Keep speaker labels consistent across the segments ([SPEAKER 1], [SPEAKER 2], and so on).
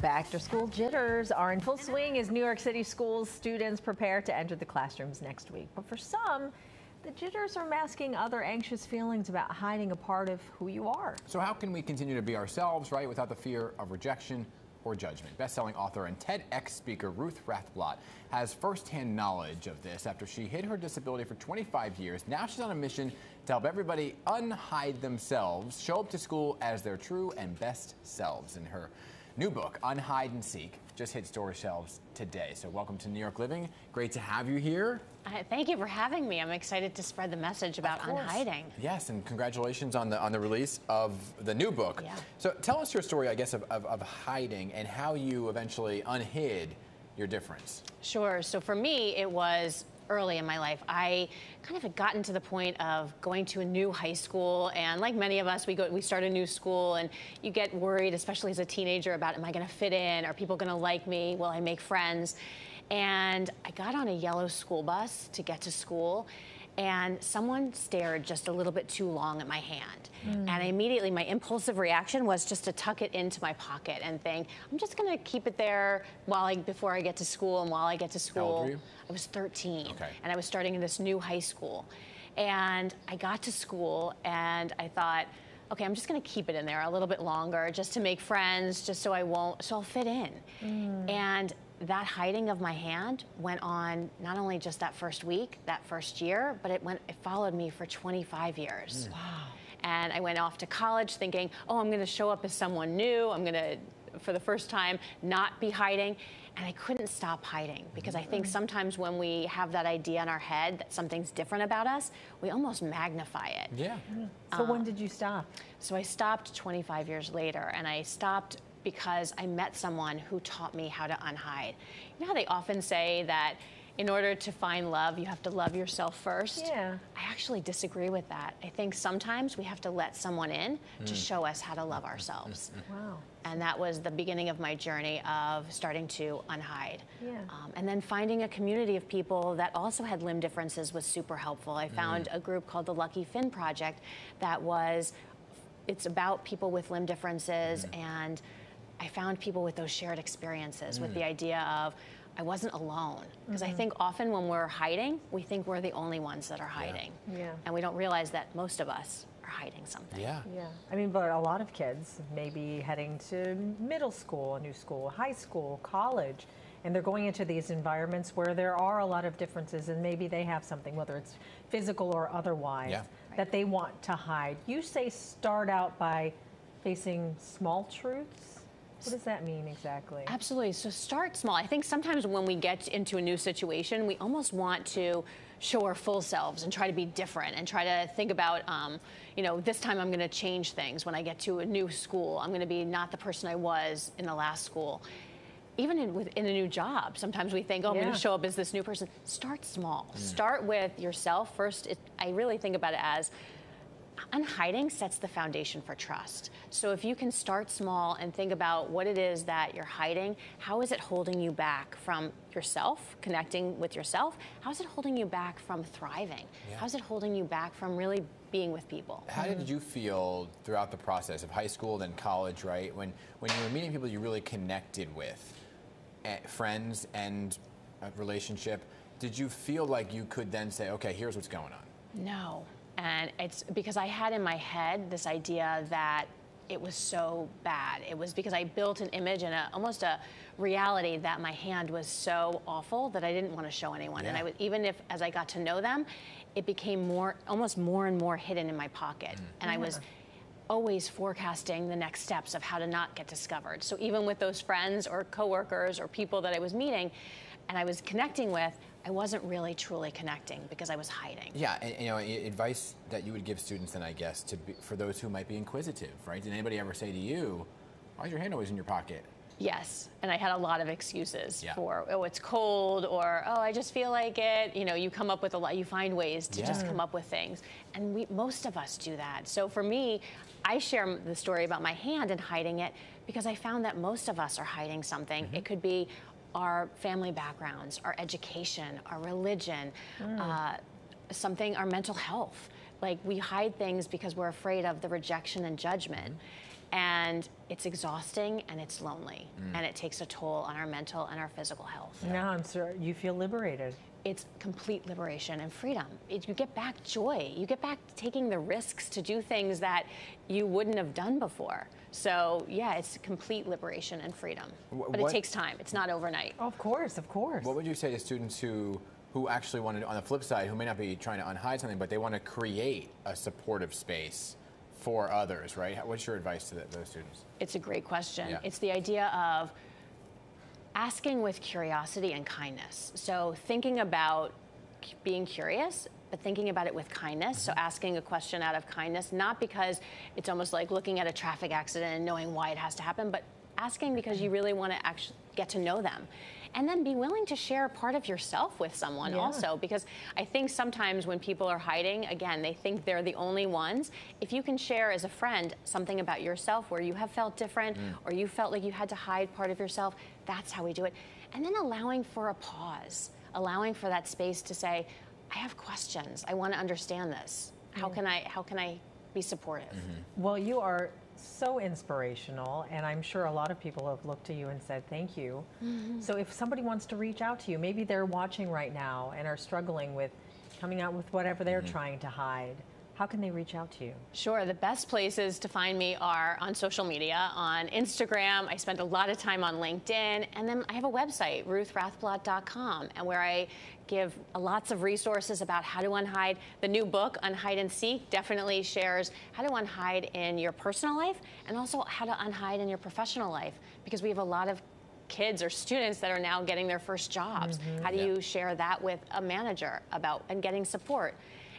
[SPEAKER 1] Back-to-school jitters are in full swing as New York City schools students prepare to enter the classrooms next week. But for some, the jitters are masking other anxious feelings about hiding a part of who you are.
[SPEAKER 2] So how can we continue to be ourselves, right, without the fear of rejection or judgment? Best-selling author and TEDx speaker Ruth Rathblott has firsthand knowledge of this after she hid her disability for 25 years. Now she's on a mission to help everybody unhide themselves, show up to school as their true and best selves. In her new book, Unhide and Seek, just hit store shelves today. So welcome to New York Living. Great to have you here.
[SPEAKER 3] Thank you for having me. I'm excited to spread the message about unhiding.
[SPEAKER 2] Yes, and congratulations on the release of the new book.
[SPEAKER 3] Yeah.
[SPEAKER 2] So tell us your story, I guess, of hiding and how you eventually unhid your difference.
[SPEAKER 3] Sure. So for me, it was early in my life. I kind of had gotten to the point of going to a new high school, and like many of us, we start a new school and you get worried, especially as a teenager, about am I going to fit in? Are people going to like me? Will I make friends? And I got on a yellow school bus to get to school, and someone stared just a little bit too long at my hand. And immediately my impulsive reaction was just to tuck it into my pocket and think, I'm just gonna keep it there before I get to school. And while I get to school,
[SPEAKER 2] How old were you?
[SPEAKER 3] I was 13.
[SPEAKER 2] Okay.
[SPEAKER 3] And I was starting in this new high school. And I got to school and I thought, okay, I'm just gonna keep it in there a little bit longer just to make friends, just so I'll fit in. And that hiding of my hand went on not only just that first week, that first year, but it followed me for 25 years. Wow. And I went off to college thinking, oh, I'm gonna show up as someone new. I'm gonna, for the first time, not be hiding. And I couldn't stop hiding because I think sometimes when we have that idea in our head that something's different about us, we almost magnify it.
[SPEAKER 2] Yeah.
[SPEAKER 1] So when did you stop?
[SPEAKER 3] So I stopped 25 years later, and I stopped because I met someone who taught me how to unhide. You know how they often say that in order to find love, you have to love yourself first?
[SPEAKER 1] Yeah.
[SPEAKER 3] I actually disagree with that. I think sometimes we have to let someone in to show us how to love ourselves.
[SPEAKER 1] Wow.
[SPEAKER 3] And that was the beginning of my journey of starting to unhide.
[SPEAKER 1] Yeah.
[SPEAKER 3] And then finding a community of people that also had limb differences was super helpful. I found a group called the Lucky Finn Project it's about people with limb differences, and I found people with those shared experiences, with the idea of I wasn't alone. Because I think often when we're hiding, we think we're the only ones that are hiding.
[SPEAKER 1] Yeah.
[SPEAKER 3] And we don't realize that most of us are hiding something.
[SPEAKER 2] Yeah.
[SPEAKER 1] Yeah. I mean, but a lot of kids may be heading to middle school, a new school, high school, college, and they're going into these environments where there are a lot of differences, and maybe they have something, whether it's physical or otherwise, that they want to hide. You say start out by facing small truths. What does that mean exactly?
[SPEAKER 3] Absolutely. So start small. I think sometimes when we get into a new situation, we almost want to show our full selves and try to be different and try to think about, this time I'm going to change things. When I get to a new school, I'm going to be not the person I was in the last school. Even in a new job, sometimes we think, oh, I'm going to show up as this new person. Start small. Start with yourself first. I really think about it as unhiding sets the foundation for trust. So if you can start small and think about what it is that you're hiding, how is it holding you back from yourself, connecting with yourself? How is it holding you back from thriving? How is it holding you back from really being with people?
[SPEAKER 2] How did you feel throughout the process of high school, then college, right? When you were meeting people you really connected with, friends and a relationship, did you feel like you could then say, okay, here's what's going on?
[SPEAKER 3] No. And it's because I had in my head this idea that it was so bad. It was because I built an image and almost a reality that my hand was so awful that I didn't want to show anyone. And even if, as I got to know them, it became almost more and more hidden in my pocket. And I was always forecasting the next steps of how to not get discovered. So even with those friends or coworkers or people that I was meeting and I was connecting with, I wasn't really truly connecting because I was hiding. Yeah,
[SPEAKER 2] and advice that you would give students then, I guess, for those who might be inquisitive, right? Did anybody ever say to you, why is your hand always in your pocket?
[SPEAKER 3] Yes, and I had a lot of excuses for, oh, it's cold, or, oh, I just feel like it. You come up with you find ways to just come up with things. And most of us do that. So for me, I share the story about my hand and hiding it because I found that most of us are hiding something. It could be our family backgrounds, our education, our religion, our mental health. Like, we hide things because we're afraid of the rejection and judgment. And it's exhausting and it's lonely, and it takes a toll on our mental and our physical health.
[SPEAKER 1] Now I'm sure you feel liberated.
[SPEAKER 3] It's complete liberation and freedom. You get back joy. You get back taking the risks to do things that you wouldn't have done before. So yeah, it's complete liberation and freedom. But it takes time. It's not overnight.
[SPEAKER 1] Of course, of course.
[SPEAKER 2] What would you say to students who actually want to, on the flip side, who may not be trying to unhide something, but they want to create a supportive space for others, right? What's your advice to those students?
[SPEAKER 3] It's a great question.
[SPEAKER 2] Yeah.
[SPEAKER 3] It's the idea of asking with curiosity and kindness. So thinking about being curious, but thinking about it with kindness. So asking a question out of kindness, not because it's almost like looking at a traffic accident and knowing why it has to happen, but asking because you really want to actually get to know them. And then be willing to share part of yourself with someone also, because I think sometimes when people are hiding, again, they think they're the only ones. If you can share as a friend something about yourself where you have felt different or you felt like you had to hide part of yourself, that's how we do it. And then allowing for a pause, allowing for that space to say, I have questions. I want to understand this. How can I be supportive?
[SPEAKER 1] Well, you are so inspirational, and I'm sure a lot of people have looked to you and said thank you. So if somebody wants to reach out to you, maybe they're watching right now and are struggling with coming out with whatever they're trying to hide, how can they reach out to you?
[SPEAKER 3] Sure. The best places to find me are on social media. On Instagram, I spend a lot of time on LinkedIn, and then I have a website, ruthrathblott.com, and where I give lots of resources about how to unhide. The new book, Unhide and Seek, definitely shares how to unhide in your personal life and also how to unhide in your professional life, because we have a lot of kids or students that are now getting their first jobs. How do you share that with a manager and getting support?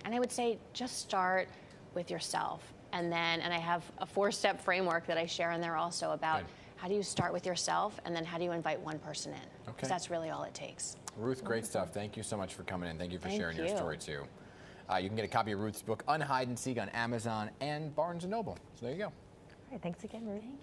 [SPEAKER 3] And I would say just start with yourself. And I have a 4-step framework that I share in there also about how do you start with yourself, and then how do you invite one person in? Because that's really all it takes.
[SPEAKER 2] Ruth, great stuff. Thank you so much for coming in. Thank you for sharing your story too. You can get a copy of Ruth's book, Unhide and Seek, on Amazon and Barnes & Noble. So there you go.
[SPEAKER 1] All right, thanks again, Ruth. Thank you.